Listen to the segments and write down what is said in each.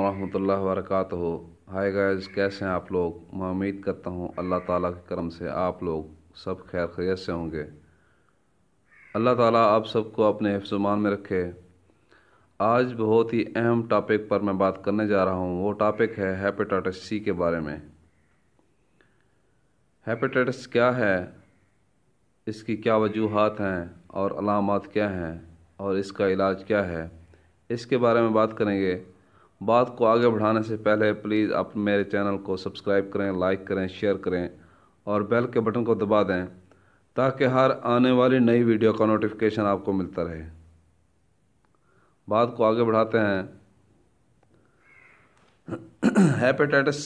वरहमतुल्लाहि वबरकातुहू। Hi guys, कैसे हैं आप लोग। मैं उम्मीद करता हूँ अल्लाह ताला के करम से आप लोग सब खैर खैरियत से होंगे। अल्लाह ताला आप सबको अपने हिफ्ज़-ओ-मान में रखे। आज बहुत ही अहम टॉपिक पर मैं बात करने जा रहा हूँ। वो टॉपिक है हेपेटाइटिस सी के बारे में। हेपेटाइटिस क्या है, इसकी क्या वजूहात हैं और अलामात क्या हैं और इसका इलाज क्या है, इसके बारे में बात करेंगे। बात को आगे बढ़ाने से पहले प्लीज़ आप मेरे चैनल को सब्सक्राइब करें, लाइक करें, शेयर करें और बेल के बटन को दबा दें ताकि हर आने वाली नई वीडियो का नोटिफिकेशन आपको मिलता रहे। बात को आगे बढ़ाते हैं। हेपेटाइटिस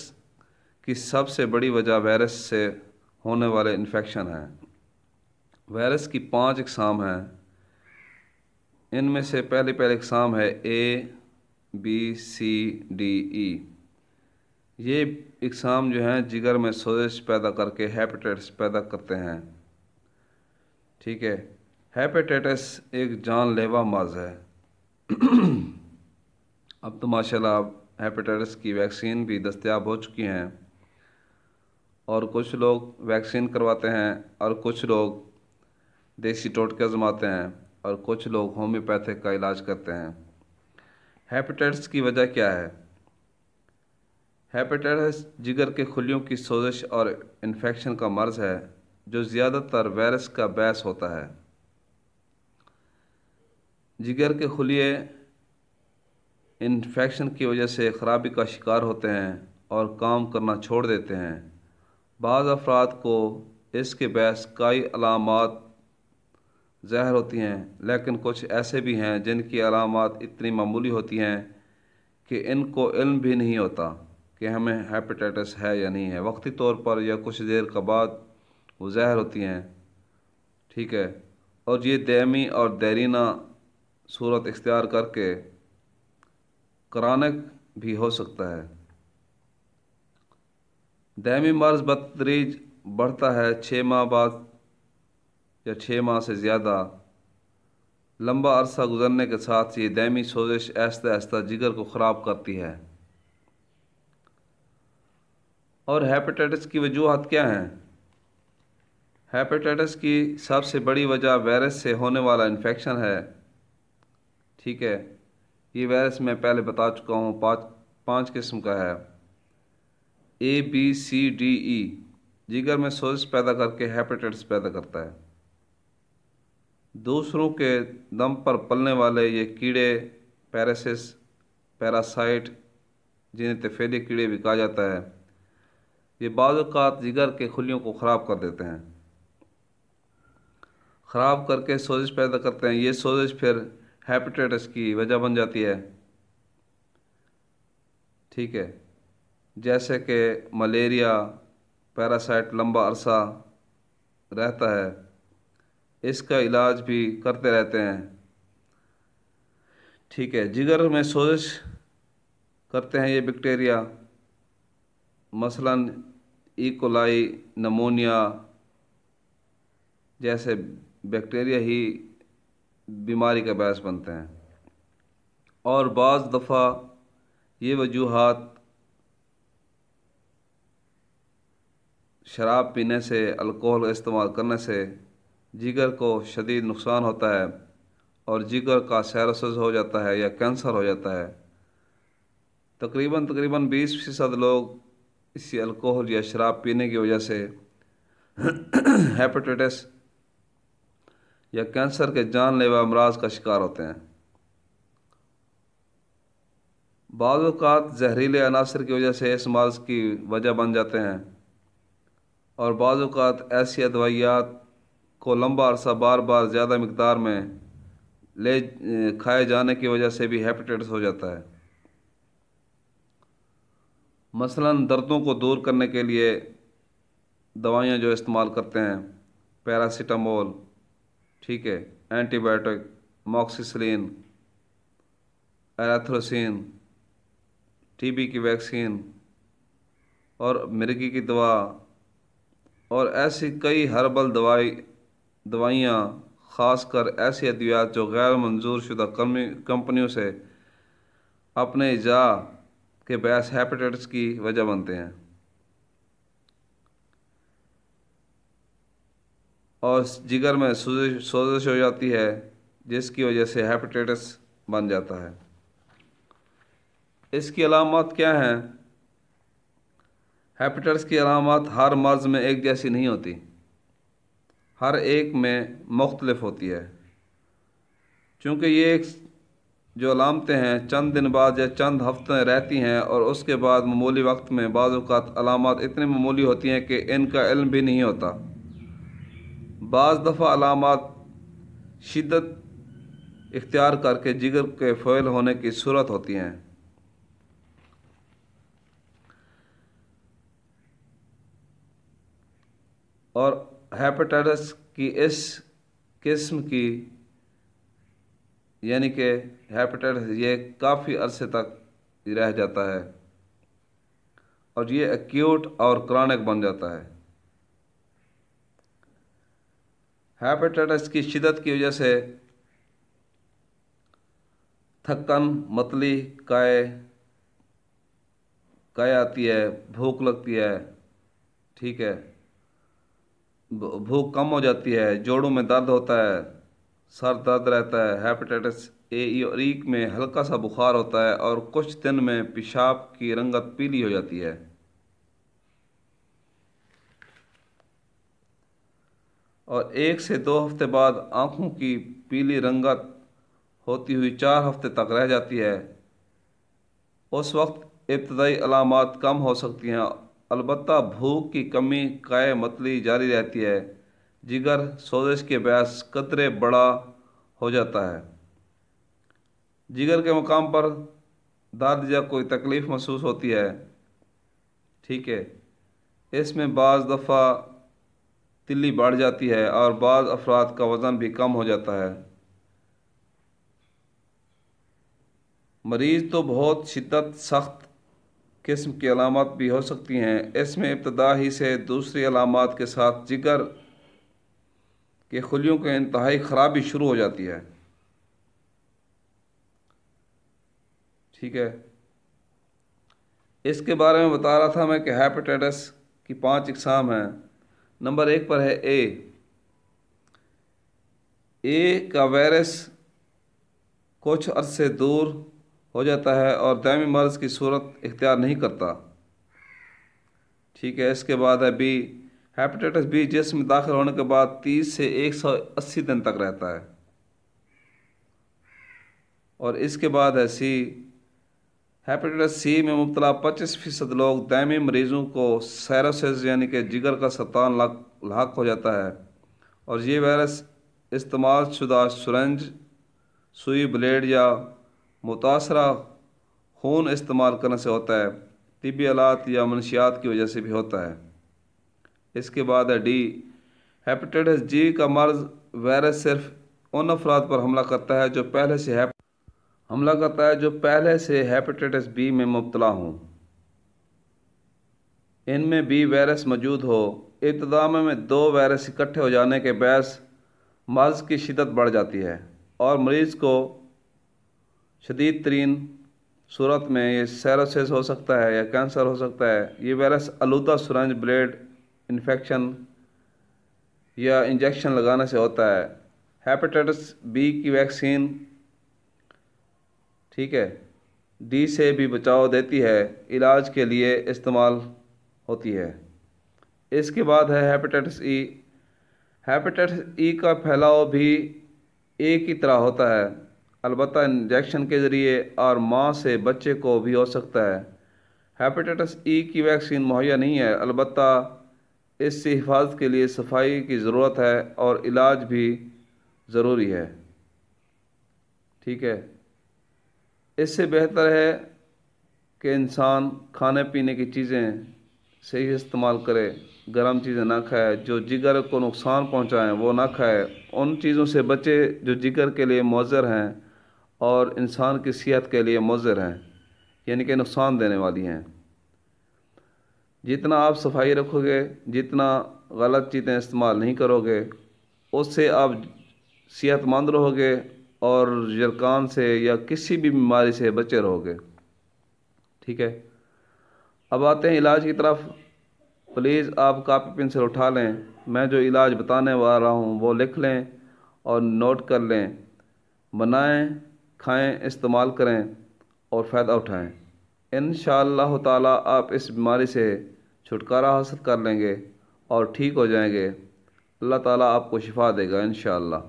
की सबसे बड़ी वजह वायरस से होने वाले इन्फेक्शन है। वायरस की 5 इकसाम हैं। इनमें से पहली इकसाम है ABCDE। ये इकसाम जो हैं जिगर में सोजिश पैदा करके हेपेटाइटिस पैदा करते हैं। ठीक है, हेपेटाइटिस एक जानलेवा मर्ज़ है। अब तो माशाल्लाह हेपेटाइटिस की वैक्सीन भी दस्तयाब हो चुकी हैं और कुछ लोग वैक्सीन करवाते हैं और कुछ लोग देसी टोटके आजमाते हैं और कुछ लोग होम्योपैथिक का इलाज करते हैं। हेपेटाइटिस की वजह क्या है। हेपेटाइटिस जिगर के खुलियों की सोजिश और इन्फेक्शन का मर्ज़ है जो ज़्यादातर वायरस का बायस होता है। जिगर के खुलिये इन्फेक्शन की वजह से ख़राबी का शिकार होते हैं और काम करना छोड़ देते हैं। बाज़ अफराद को इसके बायस कई अलामात ज़ाहिर होती हैं, लेकिन कुछ ऐसे भी हैं जिनकी अलामात इतनी मामूली होती हैं कि इनको इल्म भी नहीं होता कि हमें हेपेटाइटिस है या नहीं है। वक्ती तौर पर या कुछ देर के बाद वो ज़ाहिर होती हैं। ठीक है, और ये दायमी और देरीना सूरत इख्तियार करके क्रानिक भी हो सकता है। दायमी मर्ज़ बतदरीज बढ़ता है 6 माह बाद या 6 माह से ज़्यादा लंबा अरसा गुजरने के साथ ये दायमी सोजिश आहिस्ता आहिस्ता जिगर को ख़राब करती है। और हेपेटाइटिस की वजूहात क्या हैं। हेपेटाइटिस की सबसे बड़ी वजह वायरस से होने वाला इन्फेक्शन है। ठीक है, ये वायरस मैं पहले बता चुका हूँ, पाँच किस्म का है। ABCDE जिगर में सोजिश पैदा करके हेपेटाइटिस पैदा करता है। दूसरों के दम पर पलने वाले ये कीड़े पैरासाइट जिन्हें तफेली कीड़े भी कहा जाता है, ये बाज़ औक़ात जिगर के खुलियों को ख़राब कर देते हैं, ख़राब करके सोजिश पैदा करते हैं। ये सोजिश फिर हेपेटाइटिस की वजह बन जाती है। ठीक है, जैसे कि मलेरिया पैरासाइट लंबा अरसा रहता है, इसका इलाज भी करते रहते हैं। ठीक है, जिगर में सोजिश करते हैं ये बैक्टीरिया, मसलन ई. नमोनिया जैसे बैक्टीरिया ही बीमारी का बायस बनते हैं। और बाज़ दफ़ा ये वजूहात शराब पीने से, अल्कोहल इस्तेमाल करने से जिगर को शदीद नुकसान होता है और जिगर का सिरोसिस हो जाता है या कैंसर हो जाता है। तकरीबन 20% लोग इसी अल्कोहल या शराब पीने की वजह से हेपेटाइटिस या कैंसर के जानलेवा अमराज का शिकार होते हैं। बाज़ औक़ात जहरीले अनासर की वजह से इस मर्ज़ की वजह बन जाते हैं और बाज़ औक़ात ऐसी दवाइयात को लंबा अरसा बार बार ज़्यादा मिकदार में खाए जाने की वजह से भी हेपेटाइटिस हो जाता है। मसलन दर्दों को दूर करने के लिए दवाइयाँ जो इस्तेमाल करते हैं, पैरासीटामोल, ठीक है, एंटीबायोटिक, मॉक्सिसिलिन, एराथ्रोसिन, TB की वैक्सीन और मिर्गी की दवा और ऐसी कई हर्बल दवाइयाँ, ख़ासकर ऐसी अद्वियात जो गैर मंजूर शुदा कंपनियों से अपने इजा के बायस हेपेटाइटिस की वजह बनते हैं और जिगर में सोजिश हो जाती है, जिसकी वजह से हेपेटाइटिस बन जाता है। इसकी अलामत क्या हैं? हेपेटाइटिस की अलामत हर मर्ज़ में एक जैसी नहीं होती, हर एक में मुख्तलिफ होती है। चूँकि ये एक जो अलामतें हैं चंद दिन बाद या चंद हफ्ते रहती हैं और उसके बाद मामूली वक्त में बाज़ औक़ात अलामत इतनी मामूली होती हैं कि इनका इल्म भी नहीं होता। बाज़ दफ़ा अलामत शिद्दत इख्तियार करके जिगर के फ़ेल होने की सूरत होती हैं। और हेपेटाइटिस की इस किस्म की यानी कि हेपेटाइटिस ये काफ़ी अरसे तक रह जाता है और ये एक्यूट और क्रॉनिक बन जाता है। हेपेटाइटिस की शिद्दत की वजह से थकन, मतली, काय काय आती है, भूख लगती है, ठीक है, भूख कम हो जाती है, जोड़ों में दर्द होता है, सर दर्द रहता है। हेपेटाइटिस ए और ई में हल्का सा बुखार होता है और कुछ दिन में पेशाब की रंगत पीली हो जाती है। और 1 से 2 हफ्ते बाद आँखों की पीली रंगत होती हुई 4 हफ्ते तक रह जाती है। उस वक्त इब्तदाई अलामात कम हो सकती हैं, अलबत्ता भूख की कमी, काय मतली जारी रहती है। जिगर सोजिश के बायस कतरे बड़ा हो जाता है। जिगर के मकाम पर दर्द या कोई तकलीफ़ महसूस होती है, ठीक है। इसमें बाज़ दफ़ा तिल्ली बढ़ जाती है और बाज़ अफराद का वज़न भी कम हो जाता है। मरीज़ तो बहुत शिद्दत सख्त किस्म की अलामत भी हो सकती हैं। इसमें इब्तदा ही से दूसरी अलामत के साथ जिगर के खुलियों की इंतहाई ख़राबी शुरू हो जाती है, ठीक है। इसके बारे में बता रहा था मैं कि हेपेटाइटिस की 5 इकसाम हैं। नंबर 1 पर है ए का वायरस कुछ अरसे दूर हो जाता है और दायमी मर्ज़ की सूरत इख्तियार नहीं करता, ठीक है। इसके बाद है बी, हेपेटाइटिस बी जिस्म में दाखिल होने के बाद 30 से 180 दिन तक रहता है। और इसके बाद है सी, हेपेटाइटिस सी में मुब्तला 25% लोग दायमी मरीज़ों को सायरोसिस यानी कि जिगर का सरतान लाक हो जाता है और ये वायरस इस्तेमाल शुदा सुरंज, सुई, ब्लेड या मुतासरा खून इस्तेमाल करने से होता है, तिब्बी आलात या मनशियात की वजह से भी होता है। इसके बाद है डी, हेपेटाइटिस जी का मर्ज़ वायरस सिर्फ उन अफराद पर हमला करता है जो पहले से हेपेटाइटिस बी में मुब्तला हों, इनमें बी वायरस मौजूद हो। इब्तिदा में 2 वायरस इकट्ठे हो जाने के बायस मर्ज़ की शिद्दत बढ़ जाती है और मरीज़ को शदीद तरीन सूरत में ये सायरोसिस हो सकता है या कैंसर हो सकता है। ये वायरस आलूदा सुरंज, ब्लेड, इन्फेक्शन या इंजेक्शन लगाने से होता है। हेपेटाइटिस बी की वैक्सीन, ठीक है, डी से भी बचाव देती है, इलाज के लिए इस्तेमाल होती है। इसके बाद है हेपेटाइटिस ई। हेपेटाइटिस ई का फैलाव भी एक ही तरह होता है, अलबत्ता इंजेक्शन के ज़रिए और माँ से बच्चे को भी हो सकता है। हेपेटाइटिस ई की वैक्सीन मुहैया नहीं है, अलबत्ता इससे हिफाजत के लिए सफाई की ज़रूरत है और इलाज भी ज़रूरी है, ठीक है। इससे बेहतर है कि इंसान खाने पीने की चीज़ें सही इस्तेमाल करे, गर्म चीज़ें ना खाए, जो जिगर को नुकसान पहुंचाएं वो ना खाए, उन चीज़ों से बचे जो जिगर के लिए मुज़र हैं और इंसान की सेहत के लिए मुज़र हैं, यानी कि नुकसान देने वाली हैं। जितना आप सफाई रखोगे, जितना गलत चीज़ें इस्तेमाल नहीं करोगे, उससे आप सेहतमंद रहोगे और जरकान से या किसी भी बीमारी से बचे रहोगे। ठीक है, अब आते हैं इलाज की तरफ। प्लीज़ आप कापी पेंसिल उठा लें, मैं जो इलाज बताने वाला हूँ वो लिख लें और नोट कर लें। बनाएं, खाएं, इस्तेमाल करें और फ़ायदा उठाएं। इंशाअल्लाह ताला आप इस बीमारी से छुटकारा हासिल कर लेंगे और ठीक हो जाएंगे। अल्लाह ताला आपको शिफा देगा इंशाअल्लाह।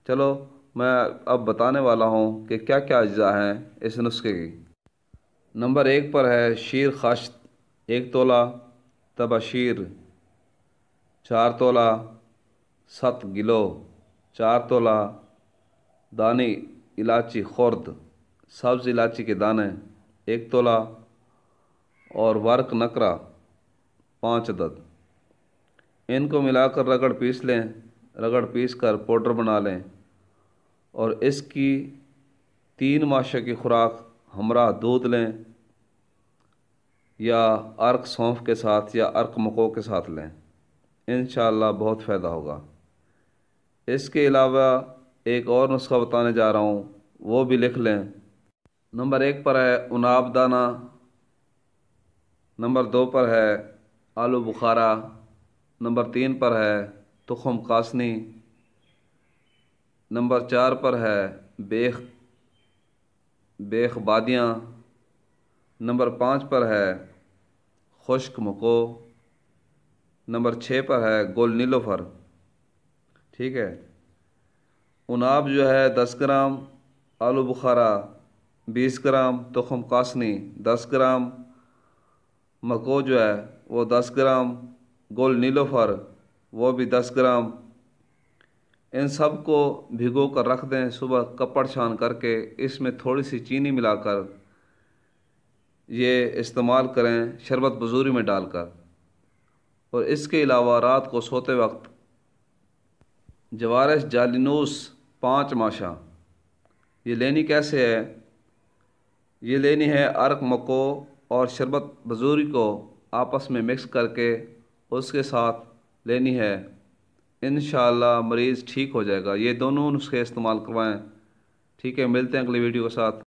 चलो, मैं अब बताने वाला हूँ कि क्या क्या अज्जा हैं इस नुस्खे की। नंबर 1 पर है शीर खाश्त 1 तोला, तबाशीर 4 तोला, 7 किलो 4 तोला, दानी इलायची खुर्द सब्ज़ इलायची के दाने 1 तोला और वर्क नकरा 5 अदद। इनको मिलाकर रगड़ पीस लें, रगड़ पीस कर पाउडर बना लें और इसकी 3 माशा की खुराक हमरा दूध लें या अर्क सौंफ के साथ या अर्क मको के साथ लें। इंशाअल्लाह बहुत फ़ायदा होगा। इसके अलावा एक और नुस्खा बताने जा रहा हूँ, वो भी लिख लें। नंबर 1 पर है उनाब दाना, नंबर 2 पर है आलू बुखारा, नंबर 3 पर है तुखम कासनी, नंबर 4 पर है बेख बादियाँ, नंबर 5 पर है खुश्क मको, नंबर 6 पर है गुल नीलोफर। ठीक है, उनाब जो है 10 ग्राम, आलू बुखारा 20 ग्राम, तुखम कासनी 10 ग्राम, मको जो है वो 10 ग्राम, गुल नीलोफर वो भी 10 ग्राम। इन सब को भिगो कर रख दें। सुबह कपड़ छान करके इसमें थोड़ी सी चीनी मिलाकर ये इस्तेमाल करें, शरबत बजूरी में डालकर। और इसके अलावा रात को सोते वक्त जवारस जालिनूस 5 माशा ये लेनी कैसे है? ये लेनी है अर्क मको और शरबत बजूरी को आपस में मिक्स करके उसके साथ लेनी है। इंशाअल्लाह मरीज़ ठीक हो जाएगा। ये दोनों नुस्खे इस्तेमाल करवाएं। ठीक है, मिलते हैं अगली वीडियो के साथ।